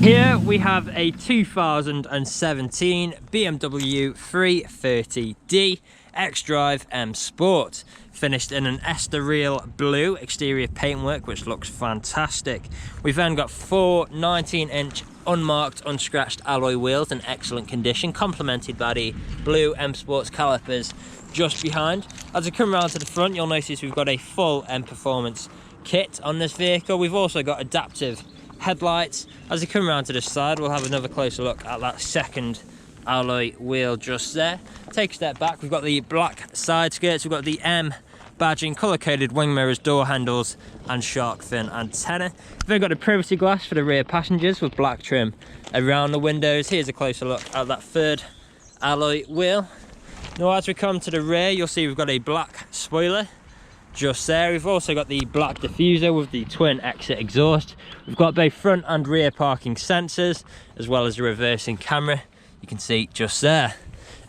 Here we have a 2017 BMW 330d X-Drive M Sport, finished in an Estoril blue exterior paintwork, which looks fantastic. We've then got four 19-inch unmarked, unscratched alloy wheels in excellent condition, complemented by the blue M Sports calipers just behind. As I come around to the front, you'll notice we've got a full M Performance kit on this vehicle. We've also got adaptive headlights. As we come around to the side, we'll have another closer look at that second alloy wheel just there. Take a step back, we've got the black side skirts, we've got the M badging, colour-coded wing mirrors, door handles and shark fin antenna. We've then got the privacy glass for the rear passengers with black trim around the windows. Here's a closer look at that third alloy wheel. Now as we come to the rear, you'll see we've got a black spoiler just there. We've also got the black diffuser with the twin exit exhaust. We've got both front and rear parking sensors, as well as the reversing camera, you can see just there.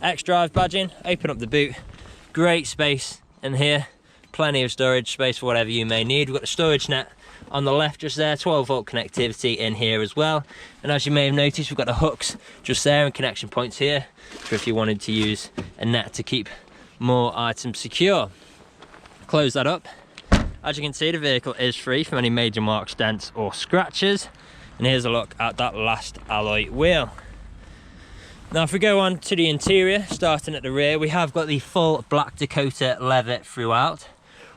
X-Drive badging, open up the boot, great space in here, plenty of storage space for whatever you may need. We've got the storage net on the left just there, 12-volt connectivity in here as well. And as you may have noticed, we've got the hooks just there and connection points here, for if you wanted to use a net to keep more items secure. Close that up. As you can see, the vehicle is free from any major marks, dents or scratches. And here's a look at that last alloy wheel. Now if we go on to the interior, starting at the rear, we have got the full black Dakota leather throughout.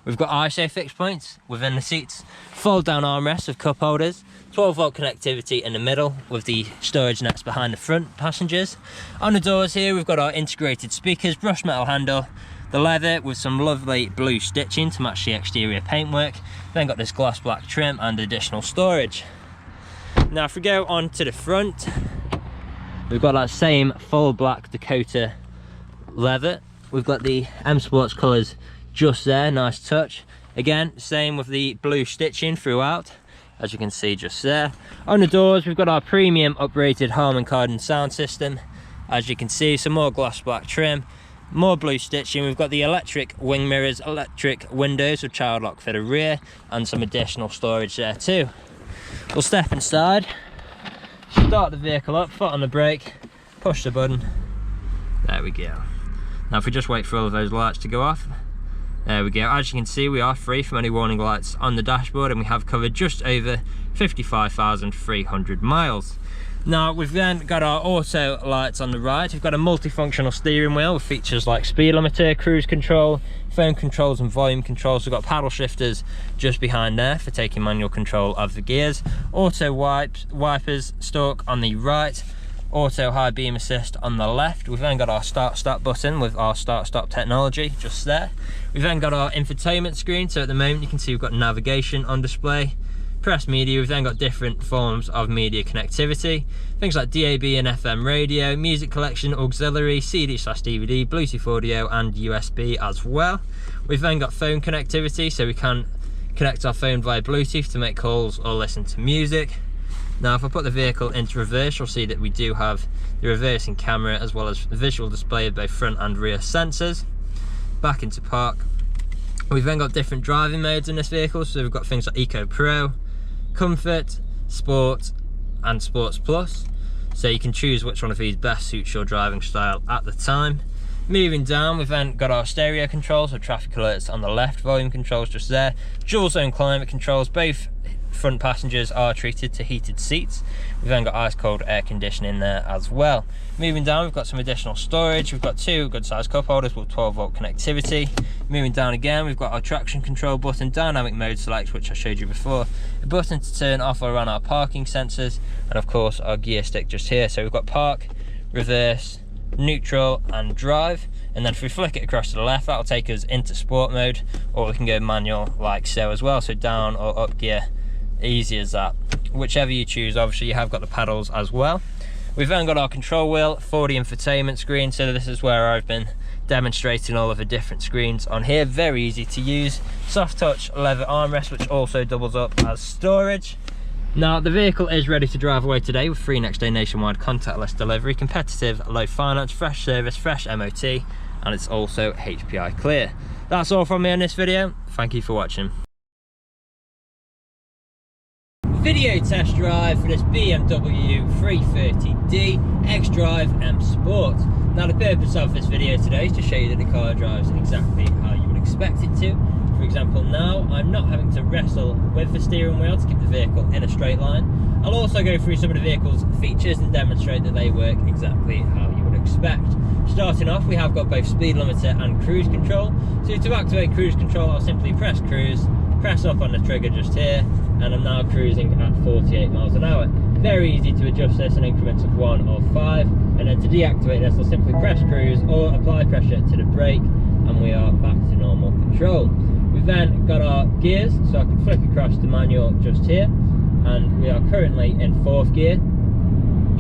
We've got ISO fixed points within the seats, fold down armrests with cup holders, 12-volt connectivity in the middle with the storage nets behind the front passengers. On the doors here, we've got our integrated speakers, brushed metal handle, the leather with some lovely blue stitching to match the exterior paintwork. Then got this gloss black trim and additional storage. Now if we go on to the front, we've got that same full black Dakota leather. We've got the M Sports colours just there, nice touch. Again, same with the blue stitching throughout, as you can see just there. On the doors, we've got our premium uprated Harman Kardon sound system. As you can see, some more gloss black trim, more blue stitching. We've got the electric wing mirrors, electric windows with child lock for the rear, and some additional storage there too. We'll step inside, start the vehicle up, foot on the brake, push the button, there we go. Now if we just wait for all of those lights to go off, there we go. As you can see, we are free from any warning lights on the dashboard, and we have covered just over 55,300 miles. Now we've then got our auto lights on the right. We've got a multifunctional steering wheel with features like speed limiter, cruise control, phone controls and volume controls. We've got paddle shifters just behind there for taking manual control of the gears. Auto wipers stalk on the right. Auto high beam assist on the left. We've then got our start stop button with our start stop technology just there. We've then got our infotainment screen. So at the moment you can see we've got navigation on display. Press media, we've then got different forms of media connectivity, things like DAB and FM radio, music collection, auxiliary, CD/DVD, Bluetooth audio and USB as well. We've then got phone connectivity, so we can connect our phone via Bluetooth to make calls or listen to music. Now if I put the vehicle into reverse, you'll see that we do have the reversing camera as well as the visual display of both front and rear sensors. Back into park. We've then got different driving modes in this vehicle, so we've got things like Eco Pro, Comfort, Sport and Sports Plus, so you can choose which one of these best suits your driving style at the time. Moving down, we've then got our stereo controls with traffic alerts on the left, volume controls just there, dual zone climate controls. Both front passengers are treated to heated seats. We've then got ice cold air conditioning there as well. Moving down, we've got some additional storage. We've got two good sized cup holders with 12-volt connectivity. Moving down again, we've got our traction control button, dynamic mode select, which I showed you before, a button to turn off or on our parking sensors, and of course our gear stick just here. So we've got park, reverse, neutral and drive, and then if we flick it across to the left, that'll take us into sport mode, or we can go manual like so as well, so down or up gear, easy as that. Whichever you choose, obviously you have got the paddles as well. We've then got our control wheel for the infotainment screen, so this is where I've been demonstrating all of the different screens on here. Very easy to use. Soft touch leather armrest, which also doubles up as storage. Now the vehicle is ready to drive away today with free next day nationwide contactless delivery, competitive low finance, fresh service, fresh MOT, and it's also HPI clear. That's all from me on this video. Thank you for watching. video test drive for this BMW 330D X-Drive M Sport. Now the purpose of this video today is to show you that the car drives exactly how you would expect it to. For example, now I'm not having to wrestle with the steering wheel to keep the vehicle in a straight line. I'll also go through some of the vehicle's features and demonstrate that they work exactly how you would expect. Starting off, we have got both speed limiter and cruise control. So to activate cruise control, I'll simply press cruise, press up on the trigger just here, and I'm now cruising at 48 miles an hour. Very easy to adjust this in increments of 1 or 5, and then to deactivate this, I'll simply press cruise or apply pressure to the brake, and we are back to normal control. We've then got our gears, so I can flick across to manual just here, and we are currently in 4th gear.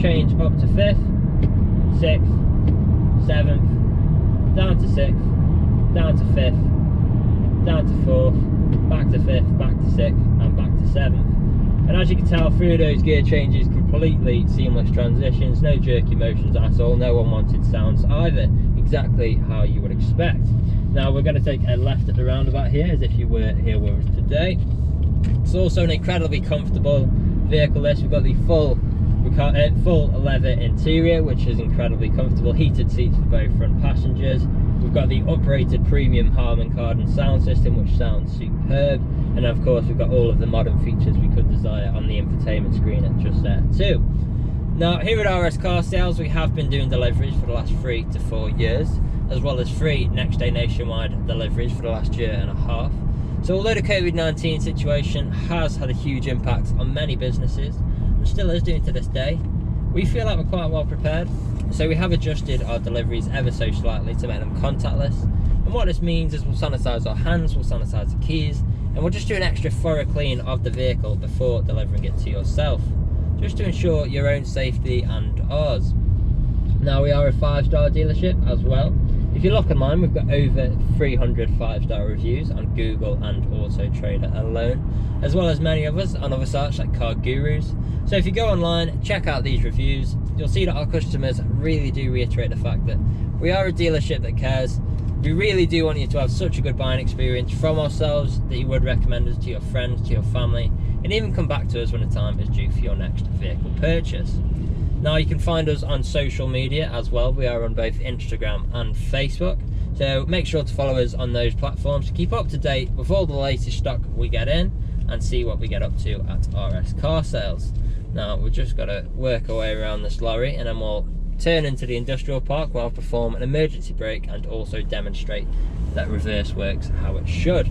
Change up to 5th, 6th, 7th, down to 6th, down to 5th, down to 4th, back to 5th, back to 6th, and back to 7th. And as you can tell, through those gear changes, completely seamless transitions, no jerky motions at all, no unwanted sounds either, exactly how you would expect. Now we're going to take a left at the roundabout here, as if you were here with us today. It's also an incredibly comfortable vehicle this. We've got the full leather interior, which is incredibly comfortable, heated seats for both front passengers. We've got the uprated premium Harman Kardon sound system, which sounds superb, and of course we've got all of the modern features we could desire on the infotainment screen at just there too. Now here at RS Car Sales, we have been doing deliveries for the last 3 to 4 years, as well as 3 next day nationwide deliveries for the last 1.5 years. So although the COVID-19 situation has had a huge impact on many businesses, and still is doing to this day, we feel like we're quite well prepared. So we have adjusted our deliveries ever so slightly to make them contactless. And what this means is we'll sanitize our hands, we'll sanitize the keys, and we'll just do an extra thorough clean of the vehicle before delivering it to yourself, just to ensure your own safety and ours. Now we are a 5-star dealership as well. If you look online, we've got over 300 5-star reviews on Google and Autotrader alone, as well as many others on other sites like Car Gurus. So if you go online, check out these reviews, you'll see that our customers really do reiterate the fact that we are a dealership that cares. We really do want you to have such a good buying experience from ourselves that you would recommend us to your friends, to your family, and even come back to us when the time is due for your next vehicle purchase. Now you can find us on social media as well. We are on both Instagram and Facebook, so make sure to follow us on those platforms to keep up to date with all the latest stock we get in and see what we get up to at RS Car Sales. Now we've just got to work our way around this lorry, and then we'll turn into the industrial park where I'll perform an emergency brake and also demonstrate that reverse works how it should.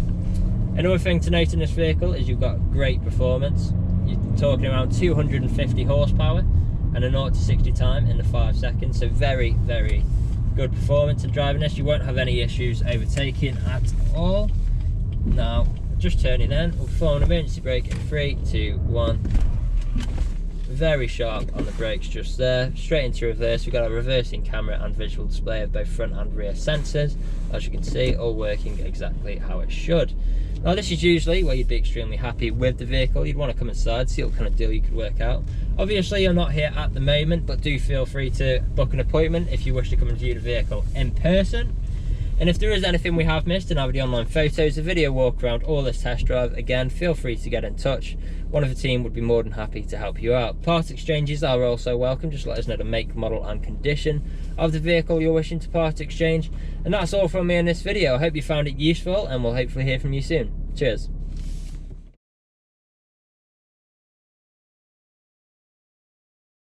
Another thing to note in this vehicle is you've got great performance. You're talking around 250 horsepower and a 0 to 60 time in the 5 seconds, so very, very good performance in driving this. You won't have any issues overtaking at all. Now, just turning in, we'll perform an emergency brake in 3, 2, 1. Very sharp on the brakes just there, straight into reverse. We've got a reversing camera and visual display of both front and rear sensors, as you can see, all working exactly how it should. Now this is usually where you'd be extremely happy with the vehicle. You'd want to come inside, see what kind of deal you could work out. Obviously you're not here at the moment, but do feel free to book an appointment if you wish to come and view the vehicle in person. And if there is anything we have missed, and either the online photos, a video walk around, or this test drive, again, feel free to get in touch. One of the team would be more than happy to help you out. Part exchanges are also welcome. Just let us know the make, model and condition of the vehicle you're wishing to part exchange. And that's all from me in this video. I hope you found it useful, and we'll hopefully hear from you soon. Cheers.